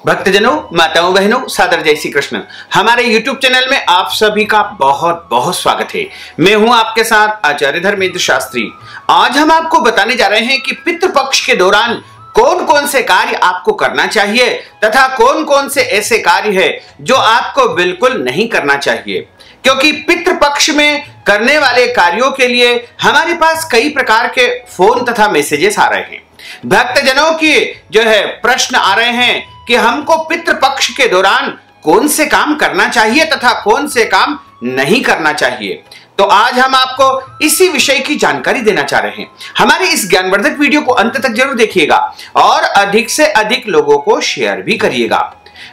भक्तजनों, माताओं, बहनों, सादर जय श्री कृष्ण। हमारे YouTube चैनल में आप सभी का बहुत बहुत स्वागत है। मैं हूं आपके साथ आचार्य धर्मेंद्र शास्त्री। आज हम आपको बताने जा रहे हैं कि पितृपक्ष के दौरान कौन कौन से कार्य आपको करना चाहिए तथा कौन कौन से ऐसे कार्य है जो आपको बिल्कुल नहीं करना चाहिए, क्योंकि पितृपक्ष में करने वाले कार्यों के लिए हमारे पास कई प्रकार के फोन तथा मैसेजेस आ रहे हैं। भक्तजनों की जो है प्रश्न आ रहे हैं कि हमको पितृपक्ष के दौरान कौन से काम करना चाहिए तथा कौन से काम नहीं करना चाहिए। तो आज हम आपको इसी विषय की जानकारी देना चाह रहे हैं। हमारे इस ज्ञानवर्धक वीडियो को अंत तक जरूर देखिएगा और अधिक से अधिक लोगों को शेयर भी करिएगा।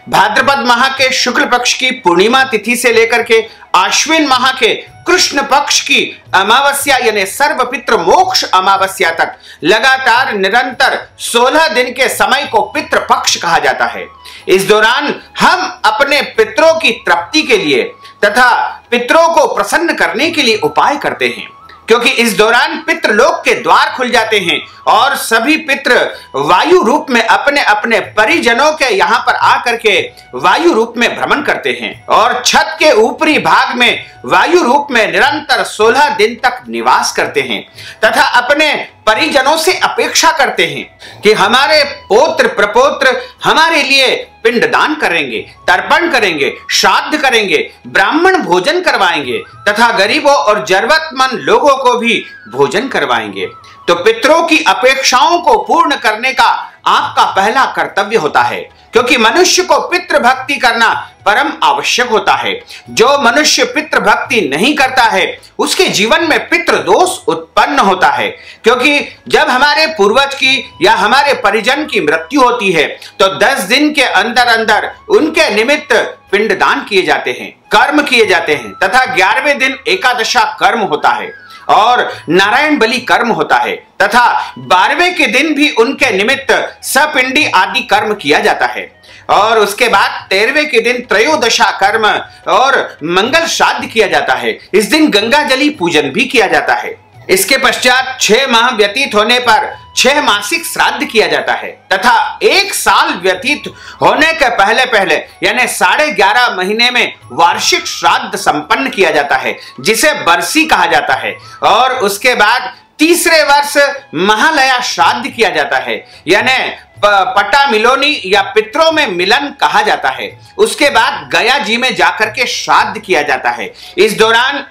भाद्रपद माह के शुक्ल पक्ष की पूर्णिमा तिथि से लेकर के आश्विन माह के कृष्ण पक्ष की अमावस्या यानी सर्वपितृ मोक्ष अमावस्या तक लगातार निरंतर 16 दिन के समय को पितृपक्ष कहा जाता है। इस दौरान हम अपने पितरों की तृप्ति के लिए तथा पितरों को प्रसन्न करने के लिए उपाय करते हैं, क्योंकि इस दौरान पितृलोक के द्वार खुल जाते हैं और सभी पितृ वायु रूप में अपने अपने परिजनों के यहाँ पर आकर के वायु रूप में भ्रमण करते हैं और छत के ऊपरी भाग में वायु रूप में निरंतर 16 दिन तक निवास करते हैं तथा अपने परिजनों से अपेक्षा करते हैं कि हमारे पौत्र प्रपौत्र हमारे लिए पिंडदान करेंगे, तर्पण करेंगे, श्राद्ध करेंगे, ब्राह्मण भोजन करवाएंगे तथा गरीबों और जरूरतमंद लोगों को भी भोजन करवाएंगे। तो पितरों की अपेक्षाओं को पूर्ण करने का आपका पहला कर्तव्य होता है, क्योंकि मनुष्य को पितृ भक्ति करना परम आवश्यक होता है। जो मनुष्य पितृ भक्ति नहीं करता है उसके जीवन में पितृ दोष उत्पन्न होता है, क्योंकि जब हमारे पूर्वज की या हमारे परिजन की मृत्यु होती है तो 10 दिन के अंदर अंदर उनके निमित्त पिंडदान किए जाते हैं, कर्म किए जाते हैं तथा 11वें दिन एकादशा कर्म होता है और नारायण बलि कर्म होता है तथा 12वें के दिन भी उनके निमित्त सपिंडी आदि कर्म किया जाता है और उसके बाद 13वें के दिन त्रयोदशा कर्म और मंगल श्राद्ध किया जाता है। इस दिन गंगा जली पूजन भी किया जाता है। इसके पश्चात 6 माह व्यतीत होने पर 6 मासिक श्राद्ध किया जाता है तथा 1 साल व्यतीत होने के पहले पहले यानी 11.5 महीने में वार्षिक श्राद्ध संपन्न किया जाता है, जिसे बरसी कहा जाता है और उसके बाद तीसरे वर्ष महालया श्राद्ध किया जाता है, यानी पटा मिलोनी या पितरों में मिलन कहा जाता है। उसके बाद गया जी में जाकर के श्राद्ध किया जाता है। इस दौरान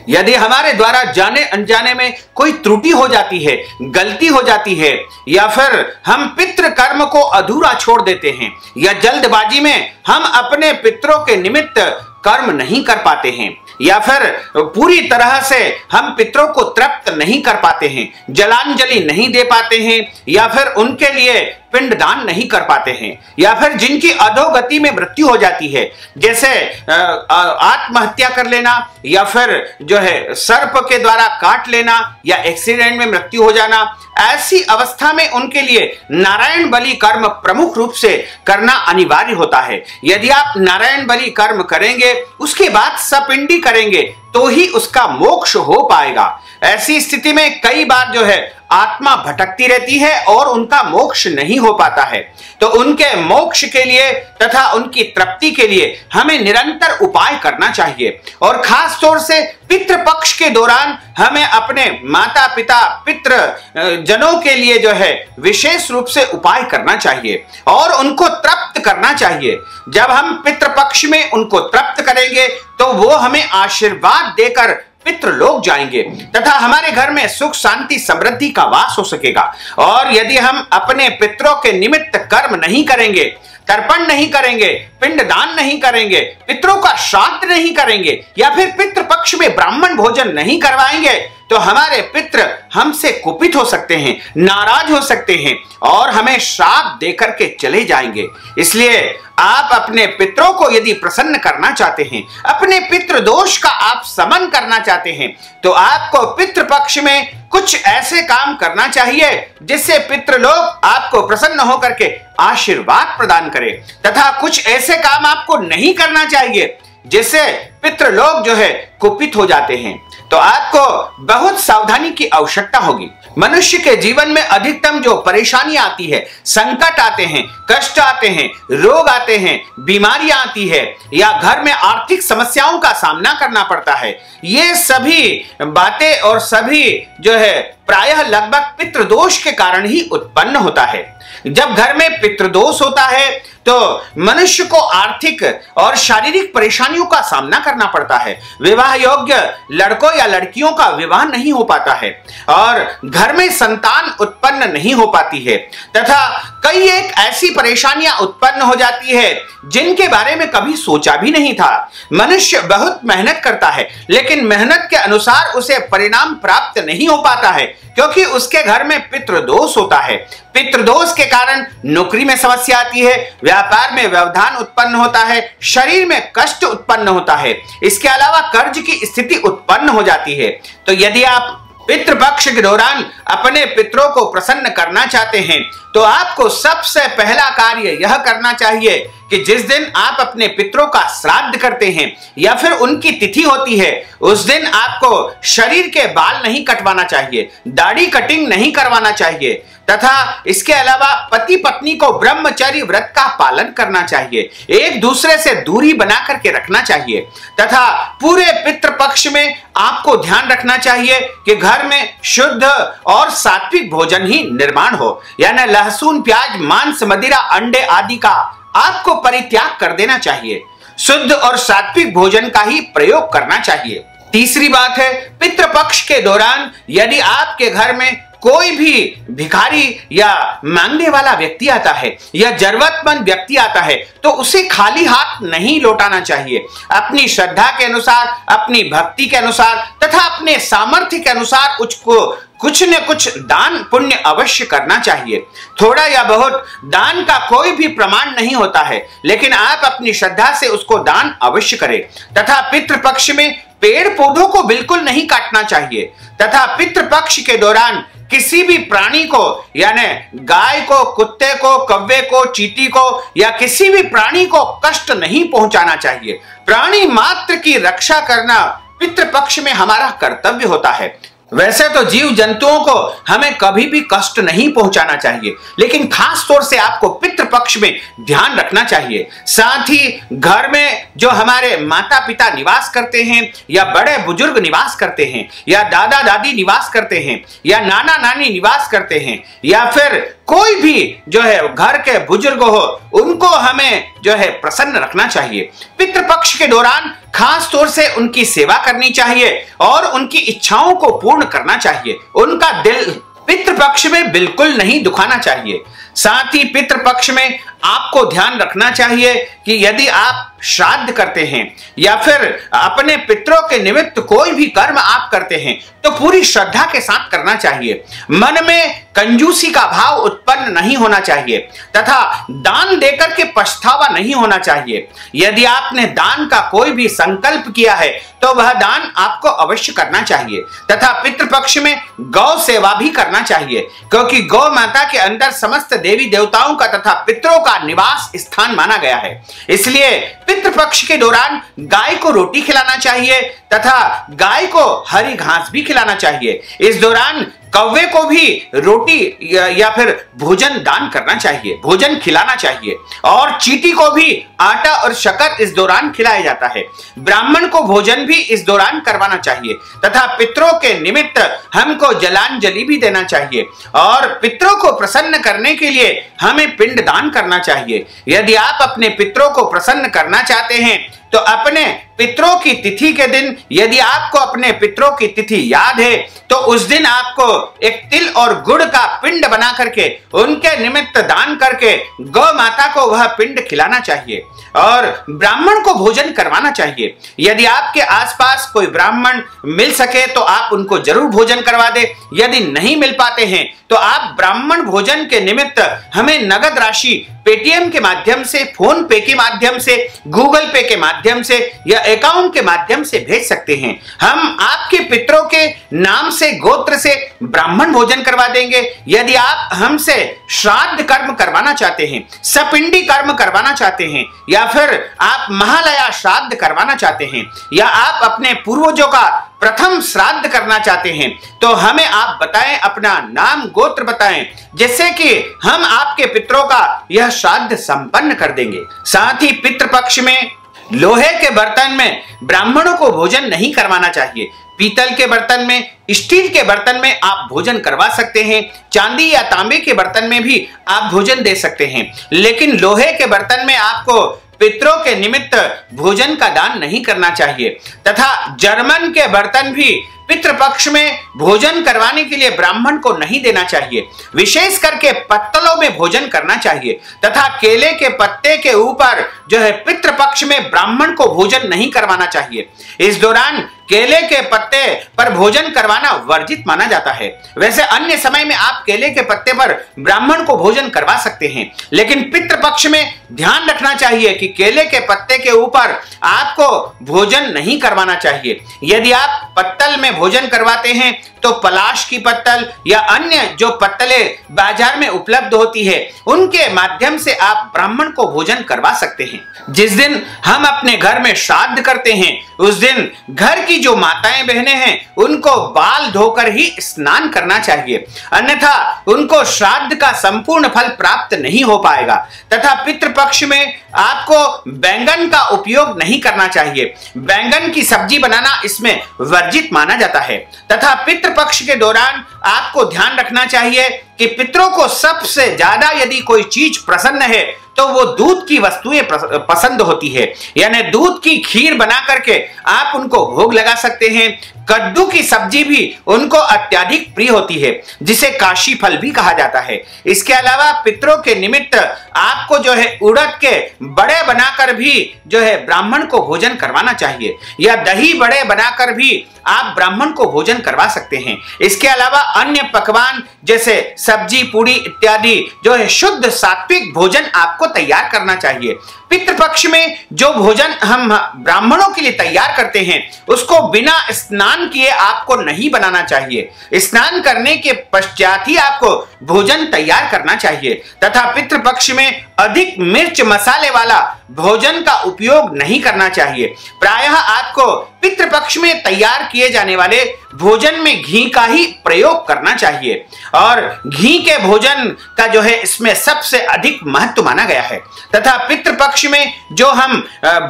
यदि हमारे द्वारा जाने अनजाने में कोई त्रुटि हो जाती है, गलती हो जाती है या फिर हम पितृ कर्म को अधूरा छोड़ देते हैं या जल्दबाजी में हम अपने पितरों के निमित्त कर्म नहीं कर पाते हैं या फिर पूरी तरह से हम पितरों को तृप्त नहीं कर पाते हैं, जलांजलि नहीं दे पाते हैं या फिर उनके लिए पिंडदान नहीं कर पाते हैं या फिर जिनकी अधोगति में मृत्यु हो जाती है, जैसे आत्महत्या कर लेना या फिर जो है सर्प के द्वारा काट लेना या एक्सीडेंट में मृत्यु हो जाना, ऐसी अवस्था में उनके लिए नारायण बलि कर्म प्रमुख रूप से करना अनिवार्य होता है। यदि आप नारायण बलि कर्म करेंगे उसके बाद सपिंडी करेंगे तो ही उसका मोक्ष हो पाएगा। ऐसी स्थिति में कई बार जो है आत्मा भटकती रहती है और उनका मोक्ष नहीं हो पाता है। तो उनके मोक्ष के लिए तथा उनकी तृप्ति के लिए हमें निरंतर उपाय करना चाहिए और खास तौर से पितृपक्ष के दौरान हमें अपने माता पिता पितृ जनों के लिए जो है विशेष रूप से उपाय करना चाहिए और उनको तृप्त करना चाहिए। जब हम पितृपक्ष में उनको तृप्त करेंगे तो वो हमें आशीर्वाद देकर पितृलोक जाएंगे तथा हमारे घर में सुख शांति समृद्धि का वास हो सकेगा। और यदि हम अपने पितरों के निमित्त कर्म नहीं करेंगे, तर्पण नहीं करेंगे, पिंडदान नहीं करेंगे, पितरों का श्राद्ध नहीं करेंगे या फिर पितृपक्ष में ब्राह्मण भोजन नहीं करवाएंगे तो हमारे पितृ हमसे कुपित हो सकते हैं, नाराज हो सकते हैं और हमें श्राप देकर के चले जाएंगे। इसलिए आप अपने पितरों को यदि प्रसन्न करना चाहते हैं, अपने पितृ दोष का आप समन करना चाहते हैं, तो आपको पितृपक्ष में कुछ ऐसे काम करना चाहिए जिससे पितृलोक आपको प्रसन्न होकर के आशीर्वाद प्रदान करे तथा कुछ ऐसे काम आपको नहीं करना चाहिए जिससे पितृलोक जो है कुपित हो जाते हैं। तो आपको बहुत सावधानी की आवश्यकता होगी। मनुष्य के जीवन में अधिकतम जो परेशानियां आती है, संकट आते हैं, कष्ट आते हैं, रोग आते हैं, बीमारियां आती है या घर में आर्थिक समस्याओं का सामना करना पड़ता है, ये सभी बातें और सभी जो है प्रायः लगभग पितृदोष के कारण ही उत्पन्न होता है। जब घर में पितृदोष होता है तो मनुष्य को आर्थिक और शारीरिक परेशानियों का सामना करना पड़ता है। विवाह योग्य लड़कों या लड़कियों का विवाह नहीं हो पाता है और घर में संतान उत्पन्न नहीं हो पाती है तथा कई एक ऐसी परेशानियां उत्पन्न हो जाती है जिनके बारे में कभी सोचा भी नहीं था। मनुष्य बहुत मेहनत करता है लेकिन मेहनत के अनुसार उसे परिणाम प्राप्त नहीं हो पाता है क्योंकि उसके घर में पितृदोष होता है। पितृदोष के कारण नौकरी में समस्या आती है, व्यापार में व्यवधान उत्पन्न होता है, शरीर में कष्ट उत्पन्न होता है, इसके अलावा कर्ज की स्थिति उत्पन्न हो जाती है। तो यदि आप पितृपक्ष के दौरान अपने पितरों को प्रसन्न करना चाहते हैं तो आपको सबसे पहला कार्य यह करना चाहिए कि जिस दिन आप अपने पितरों का श्राद्ध करते हैं या फिर उनकी तिथि होती है उस दिन आपको शरीर के बाल नहीं कटवाना चाहिए, दाढ़ी कटिंग नहीं करवाना चाहिए तथा इसके अलावा पति पत्नी को ब्रह्मचर्य व्रत का पालन करना चाहिए, एक दूसरे से दूरी बना करके रखना चाहिए तथा पूरे पितृपक्ष में आपको ध्यान रखना चाहिए कि घर में शुद्ध और सात्विक भोजन ही निर्माण हो, यानी लहसुन, प्याज, मांस, मदिरा, अंडे आदि का आपको परित्याग कर देना चाहिए। शुद्ध और सात्विक भोजन का ही प्रयोग करना चाहिए। तीसरी बात है, पितृपक्ष के दौरान यदि आपके घर में कोई भी भिखारी या मांगने वाला व्यक्ति आता है या जरूरतमंद व्यक्ति आता है तो उसे खाली हाथ नहीं लौटाना चाहिए। अपनी श्रद्धा के अनुसार, अपनी भक्ति के अनुसार तथा अपने सामर्थ्य के अनुसार उसको कुछ न कुछ दान पुण्य अवश्य करना चाहिए। थोड़ा या बहुत दान का कोई भी प्रमाण नहीं होता है लेकिन आप अपनी श्रद्धा से उसको दान अवश्य करें तथा पितृपक्ष में पेड़ पौधों को बिल्कुल नहीं काटना चाहिए तथा पितृपक्ष के दौरान किसी भी प्राणी को यानी गाय को, कुत्ते को, कौवे को, चींटी को या किसी भी प्राणी को कष्ट नहीं पहुंचाना चाहिए। प्राणी मात्र की रक्षा करना पितृपक्ष में हमारा कर्तव्य होता है। वैसे तो जीव जंतुओं को हमें कभी भी कष्ट नहीं पहुंचाना चाहिए लेकिन खास तौर से आपको पितृपक्ष में ध्यान रखना चाहिए। साथ ही घर में जो हमारे माता पिता निवास करते हैं या बड़े बुजुर्ग निवास करते हैं या दादा दादी निवास करते हैं या नाना नानी निवास करते हैं या फिर कोई भी जो है घर के बुजुर्ग हो उनको हमें जो है प्रसन्न रखना चाहिए। पितृपक्ष के दौरान खास तौर से उनकी सेवा करनी चाहिए और उनकी इच्छाओं को पूर्ण करना चाहिए। उनका दिल पितृपक्ष में बिल्कुल नहीं दुखाना चाहिए। साथ ही पितृपक्ष में आपको ध्यान रखना चाहिए कि यदि आप श्राद्ध करते हैं या फिर अपने पितरों के निमित्त कोई भी कर्म आप करते हैं तो पूरी श्रद्धा के साथ करना चाहिए। मन में कंजूसी का भाव उत्पन्न नहीं होना चाहिए तथा दान देकर के पछतावा नहीं होना चाहिए। यदि आपने दान का कोई भी संकल्प किया है तो वह दान आपको अवश्य करना चाहिए तथा पितृपक्ष में गौ सेवा भी करना चाहिए क्योंकि गौ माता के अंदर समस्त देवी देवताओं का तथा पितरों का निवास स्थान माना गया है। इसलिए पितृपक्ष के दौरान गाय को रोटी खिलाना चाहिए तथा गाय को हरी घास भी खिलाना चाहिए। इस दौरान कौवे को भी रोटी या फिर भोजन दान करना चाहिए, भोजन खिलाना चाहिए और चींटी को भी आटा और शक्कर इस दौरान खिलाया जाता है। ब्राह्मण को भोजन भी इस दौरान करवाना चाहिए तथा पितरों के निमित्त हमको जलांजलि भी देना चाहिए और पितरों को प्रसन्न करने के लिए हमें पिंड दान करना चाहिए। यदि आप अपने पितरों को प्रसन्न करना चाहते हैं तो अपने पितरों की तिथि के दिन यदि आपको अपने पितरों की तिथि याद है तो उस दिन आपको एक तिल और गुड़ का पिंड बना करके उनके निमित्त दान करके गौ माता को वह पिंड खिलाना चाहिए और ब्राह्मण को भोजन करवाना चाहिए। यदि आपके आसपास कोई ब्राह्मण मिल सके तो आप उनको जरूर भोजन करवा दे। यदि नहीं मिल पाते हैं तो आप ब्राह्मण भोजन के निमित्त हमें नगद राशि पेटीएम के माध्यम से, फोन पे के माध्यम से, गूगल पे के माध्यम से या अकाउंट के माध्यम से भेज सकते हैं। हम आपके पितरों के नाम से, गोत्र से ब्राह्मण भोजन करवा देंगे। यदि आप हमसे श्राद्ध कर्म करवाना चाहते हैं, सपिंडी कर्म करवाना चाहते हैं, या फिर आप महालया श्राद्ध करवाना चाहते हैं, या आप अपने पूर्वजों का प्रथम श्राद्ध करना चाहते हैं, तो हमें आप बताएं, अपना नाम गोत्र बताएं, जिससे कि हम आपके पितरों का यह श्राद्ध संपन्न कर देंगे। साथ ही पितृपक्ष में लोहे के बर्तन में ब्राह्मणों को भोजन नहीं करवाना चाहिए। पीतल के बर्तन में, स्टील के बर्तन में आप भोजन करवा सकते हैं। चांदी या तांबे के बर्तन में भी आप भोजन दे सकते हैं, लेकिन लोहे के बर्तन में आपको पितरों के निमित्त भोजन का दान नहीं करना चाहिए। तथा जर्मन के बर्तन भी पितृपक्ष में भोजन करवाने के लिए ब्राह्मण को नहीं देना चाहिए। विशेष करके पत्तलों में भोजन करना चाहिए। तथा केले के पत्ते के ऊपर जो है पितृपक्ष में ब्राह्मण को भोजन नहीं करवाना चाहिए। इस दौरान केले के पत्ते पर भोजन करवाना वर्जित माना जाता है। वैसे अन्य समय में आप केले के पत्ते पर ब्राह्मण को भोजन करवा सकते हैं, लेकिन पितृपक्ष में ध्यान रखना चाहिए कि केले के पत्ते के ऊपर आपको भोजन नहीं करवाना चाहिए। यदि आप पत्तल में भोजन करवाते हैं तो पलाश की पत्तल या अन्य जो पत्तले बाजार में उपलब्ध होती है, उनके माध्यम से आप ब्राह्मण को भोजन करवा सकते हैं। जिस दिन हम अपने घर में श्राद्ध करते हैं, उस दिन घर की जो माताएं बहनें हैं, उनको बाल धोकर ही स्नान करना चाहिए, अन्यथा उनको श्राद्ध का संपूर्ण फल प्राप्त नहीं हो पाएगा। तथा पितृपक्ष में आपको बैंगन का उपयोग नहीं करना चाहिए। बैंगन की सब्जी बनाना इसमें वर्जित माना जाता है। तथा पितृपक्ष के दौरान आपको ध्यान रखना चाहिए कि पितरों को सबसे ज्यादा यदि कोई चीज प्रसन्न है तो वो दूध की वस्तुएं पसंद होती है, यानी दूध की खीर बना करके आप उनको भोग लगा सकते हैं। कद्दू की सब्जी भी उनको अत्यधिक प्रिय होती है, जिसे काशी फल भी कहा जाता है। इसके अलावा पितरों के निमित्त आपको जो है उड़द के बड़े बनाकर भी जो है ब्राह्मण को भोजन करवाना चाहिए, या दही बड़े बनाकर भी आप ब्राह्मण को भोजन करवा सकते हैं। इसके अलावा अन्य पकवान जैसे सब्जी, पूड़ी इत्यादि जो है शुद्ध सात्विक भोजन आपको तैयार करना चाहिए। पितृपक्ष में जो भोजन हम ब्राह्मणों के लिए तैयार करते हैं, उसको बिना स्नान किए आपको नहीं बनाना चाहिए। स्नान करने के पश्चात ही आपको भोजन तैयार करना चाहिए। तथा पितृपक्ष में अधिक मिर्च मसाले वाला भोजन का उपयोग नहीं करना चाहिए। प्रायः आपको पितृपक्ष में तैयार किए जाने वाले भोजन में घी का ही प्रयोग करना चाहिए, और घी के भोजन का जो है इसमें सबसे अधिक महत्व माना गया है। तथा पितृपक्ष में जो हम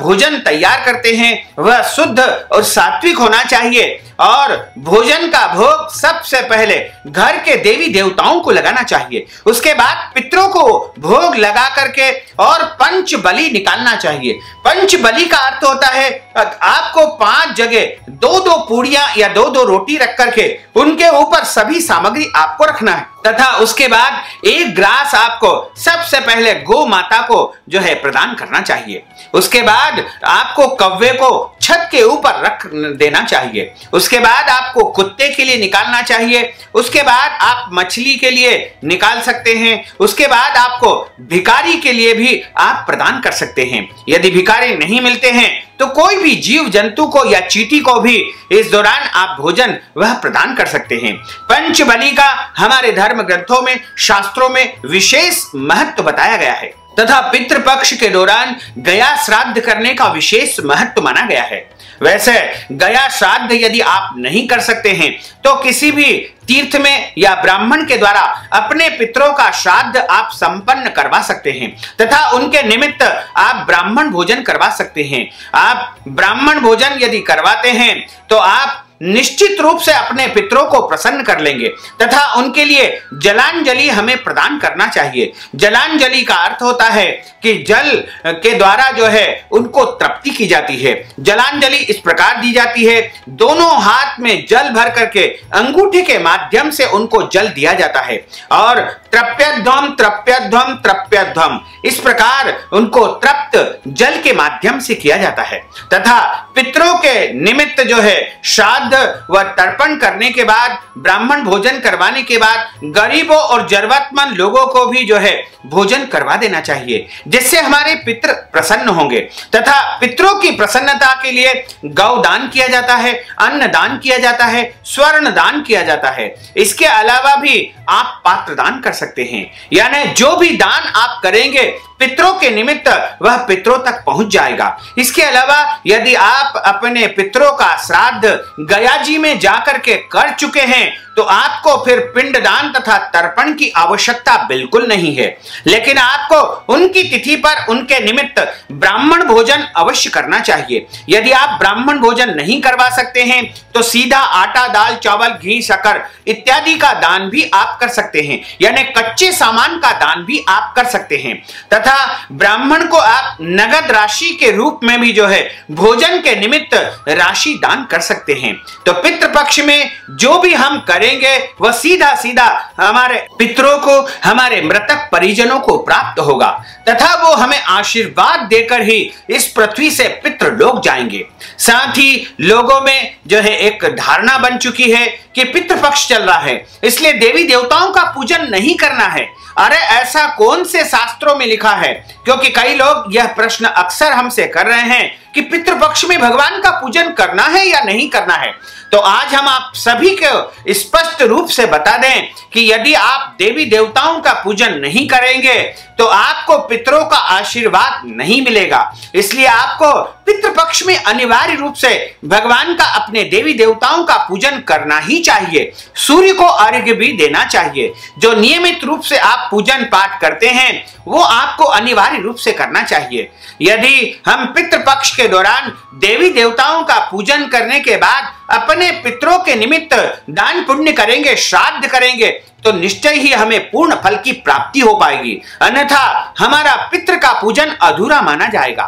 भोजन तैयार करते हैं वह शुद्ध और सात्विक होना चाहिए, और भोजन का भोग सबसे पहले घर के देवी देवताओं को लगाना चाहिए। उसके बाद पितरों को भोग लगा करके और पंच बलि निकालना चाहिए। पंच बलि का अर्थ होता है आपको 5 जगह 2-2 पूड़ियां या 2-2 रोटी रख करके उनके ऊपर सभी सामग्री आपको रखना है। तथा उसके बाद 1 ग्रास आपको सबसे पहले गौ माता को जो है प्रदान करना चाहिए। उसके बाद आपको कौवे को छत के ऊपर रख देना चाहिए। उसके बाद आपको कुत्ते के लिए निकालना चाहिए। उसके बाद आप मछली के लिए निकाल सकते हैं। उसके बाद आपको भिखारी के लिए भी आप प्रदान कर सकते हैं। यदि भिखारी नहीं मिलते हैं तो कोई भी जीव जंतु को या चींटी को भी इस दौरान आप भोजन वह प्रदान कर सकते हैं। पंच बलि का हमारे धर्म ग्रंथों में, शास्त्रों में विशेष महत्व बताया गया है। तथा पितृपक्ष के दौरान गया श्राद्ध करने का विशेष महत्व माना गया है। वैसे गया श्राद्ध यदि आप नहीं कर सकते हैं तो किसी भी तीर्थ में या ब्राह्मण के द्वारा अपने पितरों का श्राद्ध आप संपन्न करवा सकते हैं, तथा उनके निमित्त आप ब्राह्मण भोजन करवा सकते हैं। आप ब्राह्मण भोजन यदि करवाते हैं तो आप निश्चित रूप से अपने पितरों को प्रसन्न कर लेंगे। तथा उनके लिए जलांजलि हमें प्रदान करना चाहिए। जलांजलि का अर्थ होता है कि जल के द्वारा जो है उनको तृप्ति की जाती है। जलांजलि इस प्रकार दी जाती है, दोनों हाथ में जल भर करके अंगूठे के माध्यम से उनको जल दिया जाता है, और तृप्यध्वम तृप्यध्वम तृप्यध्वम इस प्रकार उनको तृप्त जल के माध्यम से किया जाता है। तथा पितरों के निमित्त जो है श्राद्ध श्राद्ध व तर्पण करने के बाद, ब्राह्मण भोजन करवाने के बाद गरीबों और जरूरतमंद लोगों को भी जो है भोजन करवा देना चाहिए, जिससे हमारे पितृ प्रसन्न होंगे। तथा पितरों की प्रसन्नता के लिए गौदान किया जाता है, अन्न दान किया जाता है, स्वर्ण दान किया जाता है। इसके अलावा भी आप पात्र दान कर सकते हैं, यानी जो भी दान आप करेंगे पितरों के निमित्त वह पितरों तक पहुंच जाएगा। इसके अलावा यदि आप अपने पितरों का श्राद्ध गया जी में जाकर के कर चुके हैं तो आपको फिर पिंडदान तथा तर्पण की आवश्यकता बिल्कुल नहीं है, लेकिन आपको उनकी तिथि पर उनके निमित्त ब्राह्मण भोजन अवश्य करना चाहिए। यदि आप ब्राह्मण भोजन नहीं करवा सकते हैं तो सीधा आटा, दाल, चावल, घी, शक्कर इत्यादि का दान भी आप कर सकते हैं, यानी कच्चे सामान का दान भी आप कर सकते हैं। तथा ब्राह्मण को आप नगद राशि के रूप में भी जो है भोजन के निमित्त राशि दान कर सकते हैं। तो पितृपक्ष में जो भी हम करेंगे वह सीधा सीधा हमारे पितरों को, हमारे मृतक परिजनों को प्राप्त होगा तथा वो हमें आशीर्वाद देकर ही इस पृथ्वी से पितृ लोग जाएंगे। साथ ही लोगों में जो है एक धारणा बन चुकी है कि पितृपक्ष चल रहा है इसलिए देवी देवताओं का पूजन नहीं करना है। अरे ऐसा कौन से शास्त्रों में लिखा है? क्योंकि कई लोग यह प्रश्न अक्सर हमसे कर रहे हैं कि पितृपक्ष में भगवान का पूजन करना है या नहीं करना है। तो आज हम आप सभी को स्पष्ट रूप से बता दें कि यदि आप देवी देवताओं का पूजन नहीं करेंगे तो आपको पितरों का आशीर्वाद नहीं मिलेगा। इसलिए आपको पितृपक्ष में अनिवार्य रूप से भगवान का, अपने देवी देवताओं का पूजन करना ही चाहिए। सूर्य को अर्घ्य भी देना चाहिए। जो नियमित रूप से आप पूजन पाठ करते हैं वो आपको अनिवार्य रूप से करना चाहिए। यदि हम पितृपक्ष के दौरान देवी देवताओं का पूजन करने के बाद अपने पितरों के निमित्त दान पुण्य करेंगे, श्राद्ध करेंगे तो निश्चय ही हमें पूर्ण फल की प्राप्ति हो पाएगी, अन्यथा हमारा पितृ का पूजन अधूरा माना जाएगा।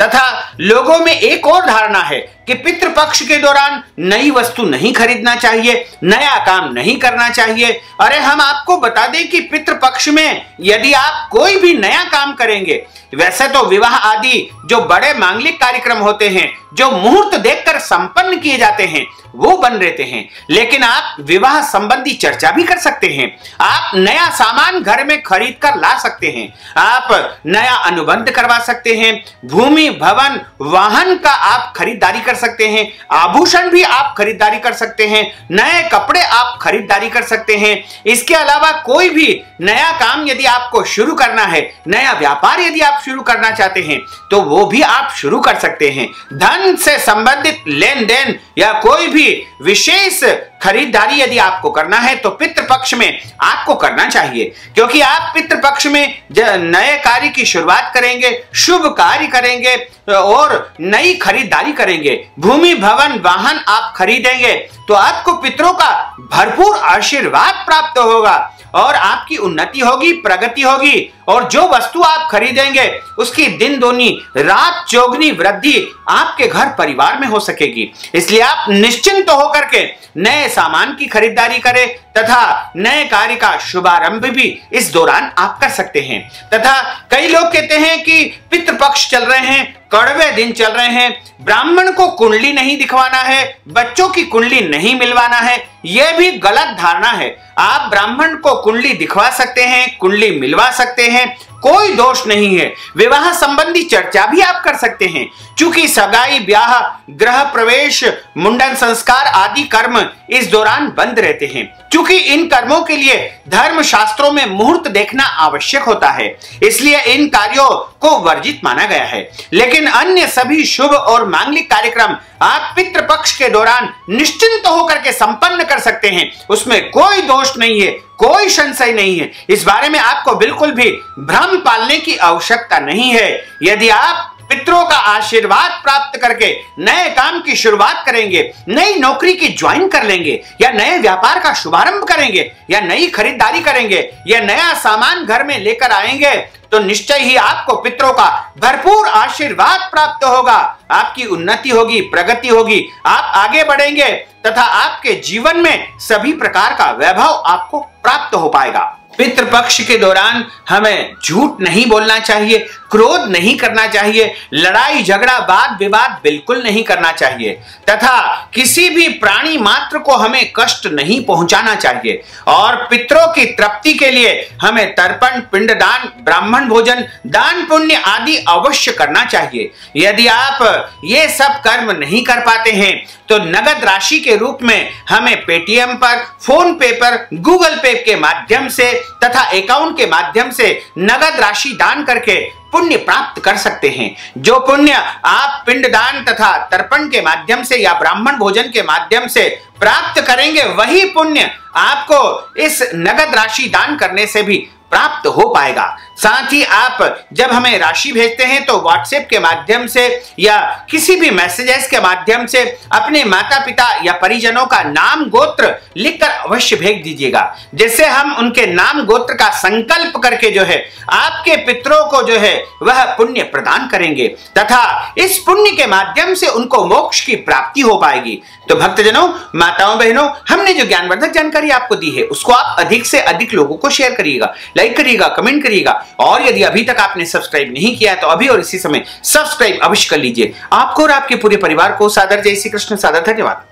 तथा लोगों में एक और धारणा है कि पितृपक्ष के दौरान नई वस्तु नहीं खरीदना चाहिए, नया काम नहीं करना चाहिए। अरे हम आपको बता दें कि पितृपक्ष में यदि आप कोई भी नया काम करेंगे, वैसे तो विवाह आदि जो बड़े मांगलिक कार्यक्रम होते हैं जो मुहूर्त देखकर संपन्न किए जाते हैं वो बन रहते हैं, लेकिन आप विवाह संबंधी चर्चा भी कर सकते हैं। आप नया सामान घर में खरीद कर ला सकते हैं, आप नया अनुबंध करवा सकते हैं, भूमि, भवन, वाहन का आप खरीदारी कर सकते हैं, आभूषण भी आप खरीदारी कर सकते हैं, नए कपड़े आप खरीदारी कर सकते हैं। इसके अलावा कोई भी नया काम यदि आपको शुरू करना है, नया व्यापार यदि आप शुरू करना चाहते हैं तो वो भी आप शुरू कर सकते हैं। धन से संबंधित लेन देन या कोई भी विशेष खरीदारी यदि आपको करना है तो पितृपक्ष में आपको करना चाहिए, क्योंकि आप पितृपक्ष में नए कार्य की शुरुआत करेंगे, शुभ कार्य करेंगे और नई खरीदारी करेंगे, भूमि, भवन, वाहन आप खरीदेंगे तो आपको पितरों का भरपूर आशीर्वाद प्राप्त होगा और आपकी उन्नति होगी, प्रगति होगी और जो वस्तु आप खरीदेंगे उसकी दिन दोनी रात चौगनी वृद्धि आपके घर परिवार में हो सकेगी। इसलिए आप निश्चिंत होकर के नए सामान की खरीदारी करें तथा नए कार्य का शुभारंभ भी इस दौरान आप कर सकते हैं। तथा कई लोग कहते हैं कि पितृपक्ष चल रहे हैं, कड़वे दिन चल रहे हैं, ब्राह्मण को कुंडली नहीं दिखवाना है, बच्चों की कुंडली नहीं मिलवाना है। यह भी गलत धारणा है। आप ब्राह्मण को कुंडली दिखवा सकते हैं, कुंडली मिलवा सकते हैं, कोई दोष नहीं है। विवाह संबंधी चर्चा भी आप कर सकते हैं, क्योंकि सगाई, ब्याह, गृह प्रवेश, मुंडन संस्कार आदि कर्म इस दौरान बंद रहते हैं, क्योंकि इन कर्मों के लिए धर्म शास्त्रों में मुहूर्त देखना आवश्यक होता है, इसलिए इन कार्यों को वर्जित माना गया है। लेकिन अन्य सभी शुभ और मांगलिक कार्यक्रम आप पितृपक्ष के दौरान निश्चिंत होकर के संपन्न कर सकते हैं, उसमें कोई दोष नहीं है, कोई संशय नहीं है। इस बारे में आपको बिल्कुल भी भ्रम पालने की आवश्यकता नहीं है। यदि आप पितरों का आशीर्वाद प्राप्त करके नए काम की शुरुआत करेंगे, नई नौकरी की ज्वाइन कर लेंगे या नए व्यापार का शुभारंभ करेंगे या नई खरीदारी करेंगे या नया सामान घर में लेकर आएंगे तो निश्चय ही आपको पितरों का भरपूर आशीर्वाद प्राप्त होगा, आपकी उन्नति होगी, प्रगति होगी, आप आगे बढ़ेंगे तथा आपके जीवन में सभी प्रकार का वैभव आपको प्राप्त हो पाएगा। पितृपक्ष के दौरान हमें झूठ नहीं बोलना चाहिए, क्रोध नहीं करना चाहिए, लड़ाई झगड़ा वाद विवाद बिल्कुल नहीं करना चाहिए तथा किसी भी प्राणी मात्र को हमें कष्ट नहीं पहुंचाना चाहिए। और पितरों की तृप्ति के लिए हमें तर्पण, पिंडदान, ब्राह्मण भोजन, दान पुण्य आदि अवश्य करना चाहिए। यदि आप ये सब कर्म नहीं कर पाते हैं तो नगद राशि के रूप में हमें पेटीएम पर, फोन पे पर, गूगल पे के माध्यम से तथा अकाउंट के माध्यम से नगद राशि दान करके पुण्य प्राप्त कर सकते हैं। जो पुण्य आप पिंडदान तथा तर्पण के माध्यम से या ब्राह्मण भोजन के माध्यम से प्राप्त करेंगे, वही पुण्य आपको इस नगद राशि दान करने से भी प्राप्त हो पाएगा। साथ ही आप जब हमें राशि भेजते हैं तो व्हाट्सएप के माध्यम से या किसी भी मैसेजेस के माध्यम से अपने माता पिता या परिजनों का नाम गोत्र लिखकर अवश्य भेज दीजिएगा, जिससे हम उनके नाम गोत्र का संकल्प करके जो है आपके पितरों को जो है वह पुण्य प्रदान करेंगे तथा इस पुण्य के माध्यम से उनको मोक्ष की प्राप्ति हो पाएगी। तो भक्तजनों, माताओं बहनों, हमने जो ज्ञानवर्धक जानकारी आपको दी है उसको आप अधिक से अधिक लोगों को शेयर करिएगा, लाइक करिएगा, कमेंट करिएगा और यदि अभी तक आपने सब्सक्राइब नहीं किया है तो अभी और इसी समय सब्सक्राइब अवश्य कर लीजिए। आपको और आपके पूरे परिवार को सादर जय श्री कृष्ण, सादर धन्यवाद।